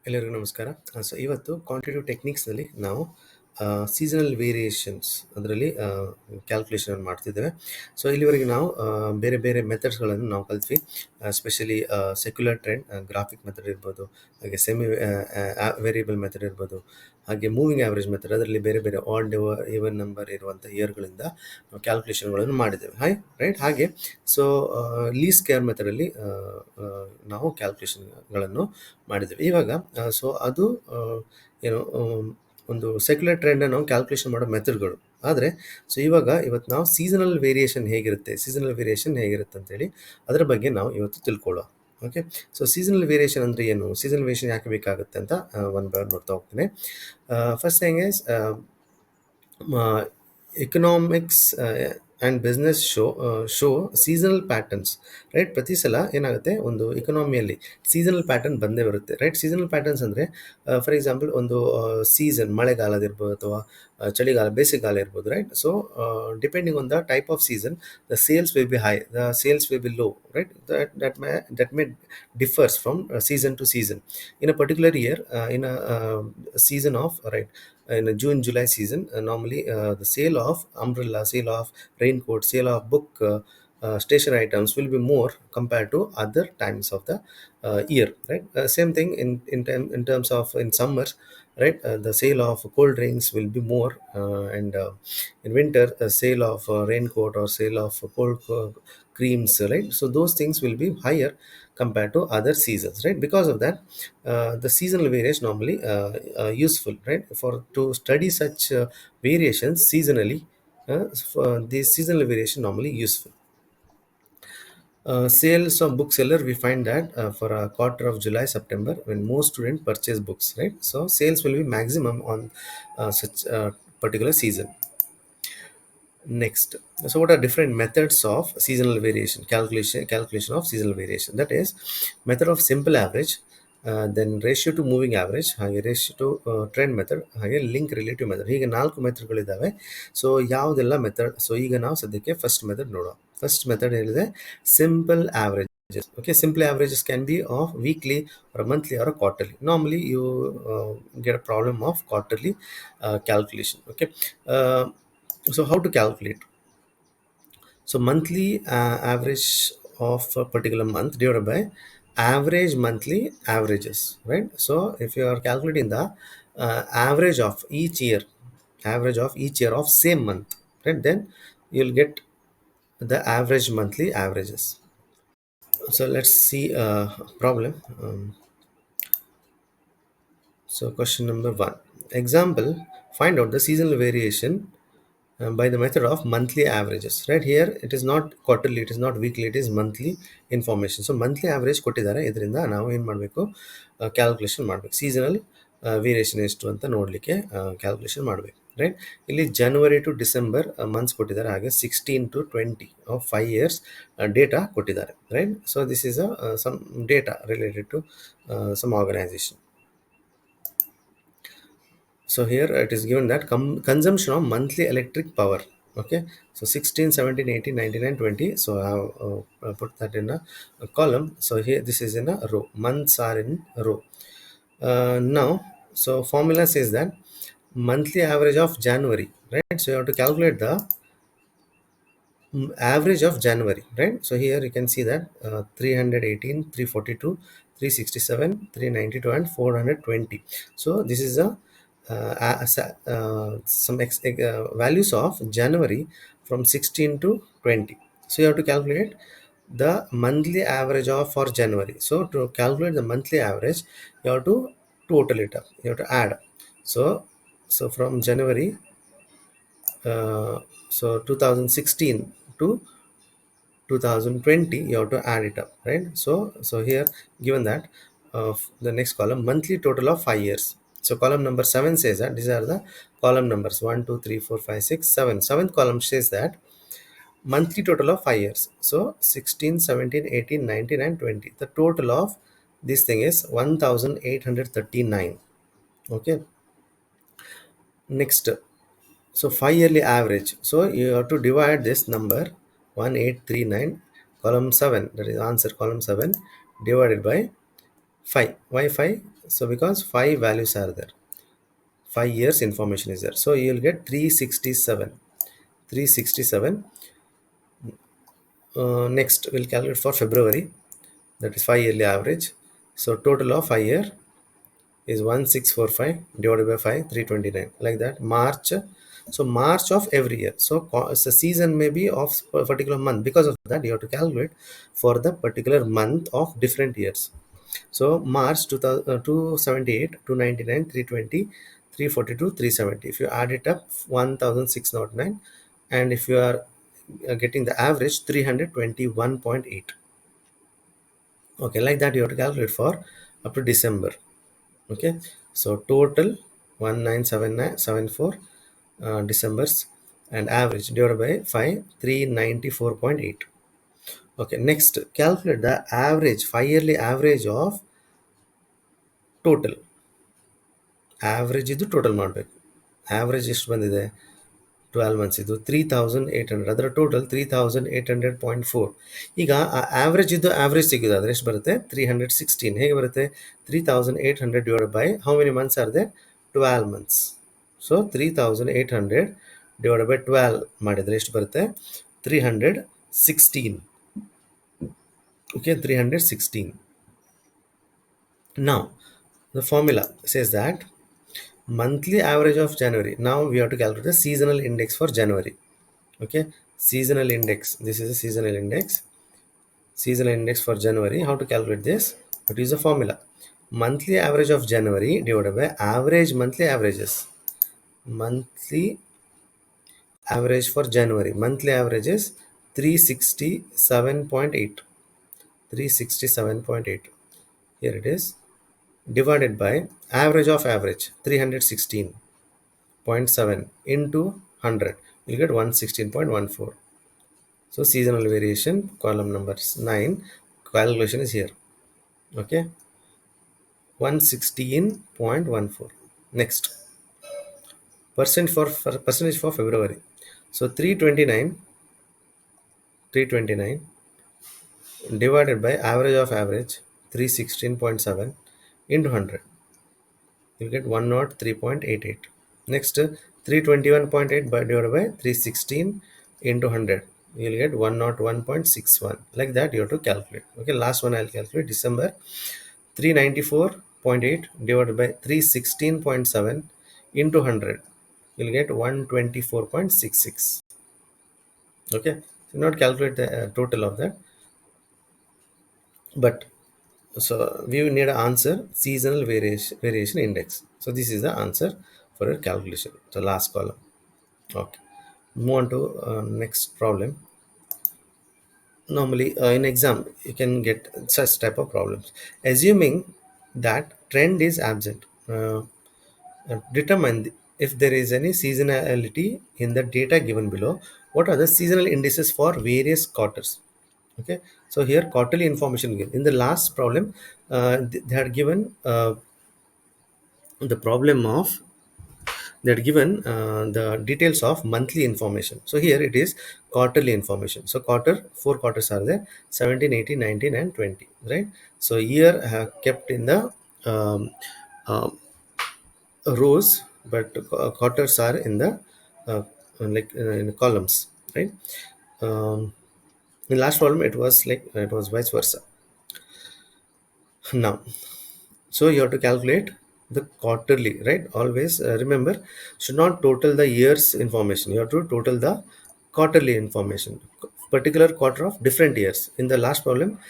ಎಲ್ಲರಿಗೂ ನಮಸ್ಕಾರ. ಸೊ ಇವತ್ತು ಕ್ವಾಂಟಿಟೇಟಿವ್ ಟೆಕ್ನಿಕ್ಸ್‌ನಲ್ಲಿ ನಾವು ಸೀಸನಲ್ ವೇರಿಯೇಷನ್ಸ್ ಅದರಲ್ಲಿ ಕ್ಯಾಲ್ಕುಲೇಷನ್ ಮಾಡ್ತಿದ್ದೇವೆ. ಸೊ ಇಲ್ಲಿವರೆಗೆ ನಾವು ಬೇರೆ ಬೇರೆ ಮೆಥಡ್ಸ್‌ಗಳನ್ನು ನಾವು ಕಲ್ತ್ವಿ. Especially secular trend, graphic method ಇರ್ಬೋದು, ಹಾಗೆ ಸೆಮಿ ವೇರಿಯಬಲ್ ಮೆಥಡ್ ಇರ್ಬೋದು, ಹಾಗೆ ಮೂವಿಂಗ್ ಆವರೇಜ್ ಮೆಥಡ್ ಅದರಲ್ಲಿ ಬೇರೆ ಬೇರೆ ಆಡ್ ಈವನ್ ನಂಬರ್ ಇರುವಂಥ ಇಯರ್‌ಗಳಿಂದ ನಾವು ಕ್ಯಾಲ್ಕುಲೇಷನ್‌ಗಳನ್ನು ಮಾಡಿದ್ದೇವೆ. ರೈಟ್? ಹಾಗೆ ಸೊ ಲೀಸ್ಟ್ ಸ್ಕ್ವೇರ್ ಮೆಥಡಲ್ಲಿ ನಾವು ಕ್ಯಾಲ್ಕುಲೇಷನ್‌ಗಳನ್ನು ಮಾಡಿದ್ದೇವೆ. ಇವಾಗ ಸೊ ಅದು ಏನು ಒಂದು ಸೆಕ್ಯುಲರ್ ಟ್ರೆಂಡನ್ನು ನಾವು ಕ್ಯಾಲ್ಕುಲೇಷನ್ ಮಾಡೋ ಮೆಥಡ್ಗಳು. ಆದರೆ ಸೊ ಇವತ್ತು ನಾವು ಸೀಸನಲ್ ವೇರಿಯೇಷನ್ ಹೇಗಿರುತ್ತೆ ಅಂತೇಳಿ ಅದರ ಬಗ್ಗೆ ನಾವು ಇವತ್ತು ತಿಳ್ಕೊಳ್ಳುವ. ಓಕೆ. ಸೊ ಸೀಸನಲ್ ವೇರಿಯೇಷನ್ ಅಂದರೆ ಏನು? ಸೀಸನಲ್ ವೇರಿಯೇಷನ್ ಯಾಕೆ ಬೇಕಾಗುತ್ತೆ ಅಂತ ಒನ್ ಬೈ ಒನ್ ನೋಡ್ತಾ ಹೋಗ್ತೀನಿ. First thing is economics and business show seasonal patterns. Right? ಪ್ರತಿ ಸಲ ಏನಾಗುತ್ತೆ, ಒಂದು ಇಕನಾಮಿಯಲ್ಲಿ ಸೀಸನಲ್ ಪ್ಯಾಟರ್ನ್ ಬಂದೇ ಬರುತ್ತೆ. ರೈಟ್? ಸೀಸನಲ್ ಪ್ಯಾಟರ್ನ್ಸ್ ಅಂದರೆ ಫಾರ್ ಎಕ್ಸಾಂಪಲ್ ಒಂದು ಸೀಸನ್ ಮಳೆಗಾಲದಿರ್ಬೋದು ಅಥವಾ ಚಳಿಗಾಲ, ಬೇಸಿಗೆಗಾಲ ಇರ್ಬೋದು. Right? So depending on the type of season, the sales will be high, the sales will be low. Right? that may differs from season to season. In a particular year, in a season of, right, in a June July season, normally the sale of umbrella, sale of raincoat, sale of book, stationery items will be more compared to other times of the year. Right? Same thing in terms of in summer. Right? The sale of cold drinks will be more, and in winter sale of raincoat or sale of cold creams. Right? So those things will be higher compared to other seasons. Right? Because of that, the seasonal variation normally useful. Right? For to study such variations seasonally, the seasonal variation normally useful. Sales of bookseller, we find that for a quarter of July September, when most students purchase books, right? So sales will be maximum on such particular season. Next, so what are different methods of seasonal variation calculation of seasonal variation? That is method of simple average, then ratio to moving average, ಹಾಗೆ ratio to trend method, ಹಾಗೆ link relative method. ಹೀಗೆ 4 ಮೆಥಡ್ಗಳಿದ್ದಾವೆ. So ಯಾವುದೆಲ್ಲ method? So ಈಗ ನಾವು ಸದ್ಯಕ್ಕೆ first method ನೋಡುವ. First method ಹೇಳಿದೆ simple averages. Okay, simple averages can be of weekly or monthly or a quarterly. Normally you get a problem of quarterly calculation. Okay. So how to calculate? So monthly average of a particular month divided by average monthly averages. Right? So if you are calculating the average of each year, of same month, right, then you'll get the average monthly averages. So let's see a problem. So question number 1. Example, find out the seasonal variation by the method of monthly averages. Right? Here it is not quarterly, it is not weekly, it is monthly information. So monthly average ಕೊಟ್ಟಿದ್ದಾರೆ. ಇದರಿಂದ ನಾವು ಏನು ಮಾಡಬೇಕು, calculation ಮಾಡಬೇಕು. Seasonal variation ಎಷ್ಟು ಅಂತ ನೋಡಲಿಕ್ಕೆ calculation ಮಾಡಬೇಕು. ರೈಟ್? ಇಲ್ಲಿ ಜನವರಿ ಟು ಡಿಸೆಂಬರ್ ಮಂತ್ಸ್ ಕೊಟ್ಟಿದ್ದಾರೆ, ಹಾಗೆ 16 to 20 ಆಫ್ 5 years ಡೇಟಾ ಕೊಟ್ಟಿದ್ದಾರೆ. Right? So this is some data related to some organisation. So here it is given that consumption of monthly electric power. Okay, so 16, 17, 18, 19 and 20. So I have put that in a column. So here this is in a row, months are in a row. Now, so formula says that monthly average of January. Right? So you have to calculate the average of January. Right? So here you can see that 318, 342, 367, 392 and 420. So this is a some values of January from 16 to 20. So you have to calculate the monthly average of for January. So to calculate the monthly average, you have to total it up, you have to add. So from January, so 2016 to 2020, you have to add it up. Right? So here given that the next column, monthly total of 5 years. So column number 7 says that these are the column numbers 1 2 3 4 5 6 7. Seventh column says that monthly total of 5 years. So 16, 17, 18, 19 and 20. The total of this thing is 1839. Okay. Next, so 5 yearly average. So you have to divide this number 1839, column 7, that is answer column 7, divided by 5. Why 5? So because five values are there, 5 years information is there. So you'll get 367. 367. Next, we'll calculate for February. That is 5 yearly average. So total of 5 year is 1645 divided by 5, 329. Like that. March. So March of every year. So the season may be of a particular month. Because of that, you have to calculate for the particular month of different years. So March 2000, 278, 299, 320, 342, 370. If you add it up, 1609. And if you are getting the average, 321.8. Okay, like that you have to calculate for up to December. Okay, so total 197974 December's, and average divided by 5, 394.8. Okay, next calculate the average 5 yearly average of total. Average ಇದು total ಮಾಡಬೇಕು. Average ಎಷ್ಟು ಬಂದಿದೆ? 12 months ಇದು 3800, ಅದರ total 3800.4. ಈಗ ಆ average ಇದು average ತೆಗೆಯೋದಾದ್ರೆ ಎಷ್ಟು ಬರುತ್ತೆ? 316. ಹೇಗೆ ಬರುತ್ತೆ? 3800 divide by how many months are they? 12 months. So 3800 divide by 12 ಮಾಡಿದರೆ ಎಷ್ಟು ಬರುತ್ತೆ? 316. Okay, 316. Now, the formula says that monthly average of January. Now we have to calculate the seasonal index for January. Okay, seasonal index. This is a seasonal index. Seasonal index for January. How to calculate this? What is the formula? Monthly average of January divided by average monthly averages. Monthly average for January. Monthly average is 367.8. 367.8. Here it is. Divided by average of average 316.7 into 100, you'll get 116.14. So seasonal variation, column number 9, calculation is here. Okay, 116.14. Next, percentage for February. So 329 divided by average of average 316.7 into 100, you'll get 103.88. Next, 321.8 by divided by 316 into 100, you'll get 101.61. Like that you have to calculate. Okay, last one I'll calculate. December, 394.8 divided by 316.7 into 100, you'll get 124.66. Okay, so not calculate the total of that, but so we need an answer seasonal variation index. So this is the answer for your calculation. So last column. Okay, move on to next problem. Normally in exam you can get such type of problems. Assuming that trend is absent, determine if there is any seasonality in the data given below. What are the seasonal indices for various quarters? Okay, so here quarterly information given. In the last problem, they had given the problem of they had given the details of monthly information. So here it is quarterly information. So four quarters are there: 17, 18, 19, and 20. Right. So year kept in the um, uh, rows, but quarters are in the in columns. Right. Um, in last problem, it was it was vice versa. Now, so you have to calculate the quarterly, right? Always remember, should not total the year's information. You have to total the quarterly information, particular quarter of different years. In the last problem,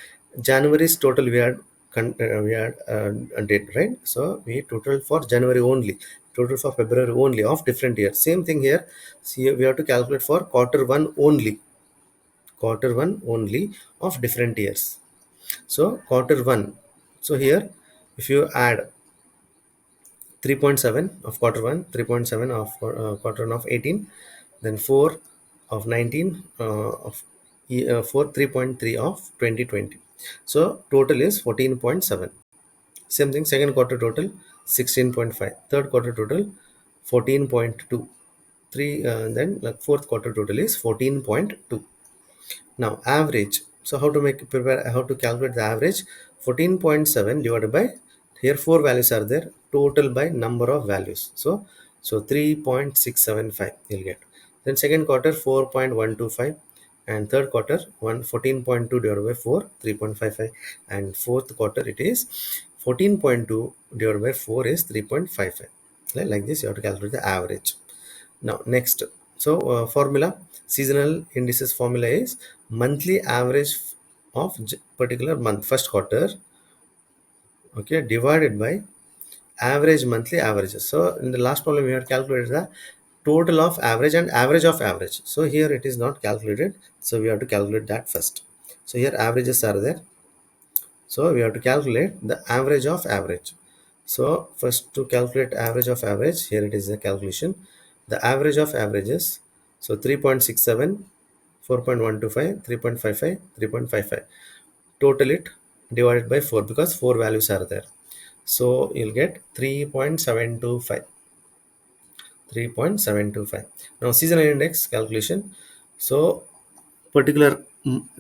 January's total we had did, right? So we total for January only, total for February only of different years. Same thing here. See, we have to calculate for quarter one only of different years. So quarter one. So here, if you add 3.7 of quarter one, 3.7 of quarter one of 18, then 4 of 19 of 4, 3.3 of 2020. So total is 14.7. Same thing, second quarter total 16.5, third quarter total 14.2, then like fourth quarter total is 14.2. Now average. So how to calculate the average? 14.7 divided by Here four values are there, total by number of values. So 3.675 you'll get. Then second quarter 4.125, and third quarter 14.2 divided by 4, 3.55, and fourth quarter it is 14.2 divided by 4 is 3.55. Like this you have to calculate the average. Now next, so formula, seasonal indices formula is monthly average of particular month, first quarter, okay, divided by average monthly averages. So in the last problem we have calculated the total of average and average of average. So here it is not calculated, so we have to calculate that first. So here averages are there, so we have to calculate the average of average. So first, to calculate average of average, here it is the calculation. The average of averages, so 3.67, 4.125, 3.55, 3.55. Total it divided by 4 because 4 values are there. So you'll get 3.725. 3.725. Now seasonal index calculation. So particular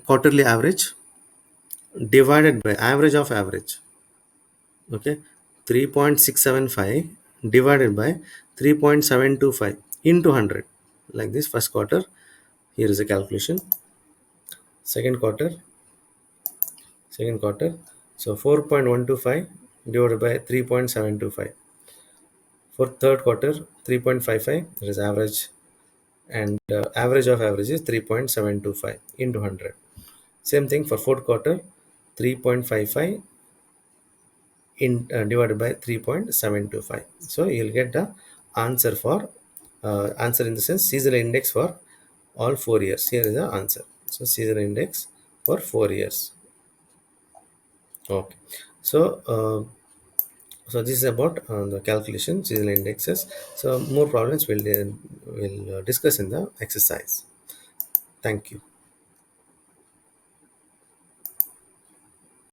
quarterly average divided by average of average. Okay, 3.675 divided by 3.725 into 100, like this. First quarter, here is a calculation. Second quarter, so 4.125 divided by 3.725. For third quarter, 3.55, that is average, and average of average is 3.725 into 100. Same thing for fourth quarter, 3.55 in divided by 3.725. So you'll get the answer for answer in the sense seasonal index for all 4 years. Here is the answer. So seasonal index for 4 years. Okay. So so this is about the calculation seasonal indexes. So more problems will discuss in the exercise. Thank you.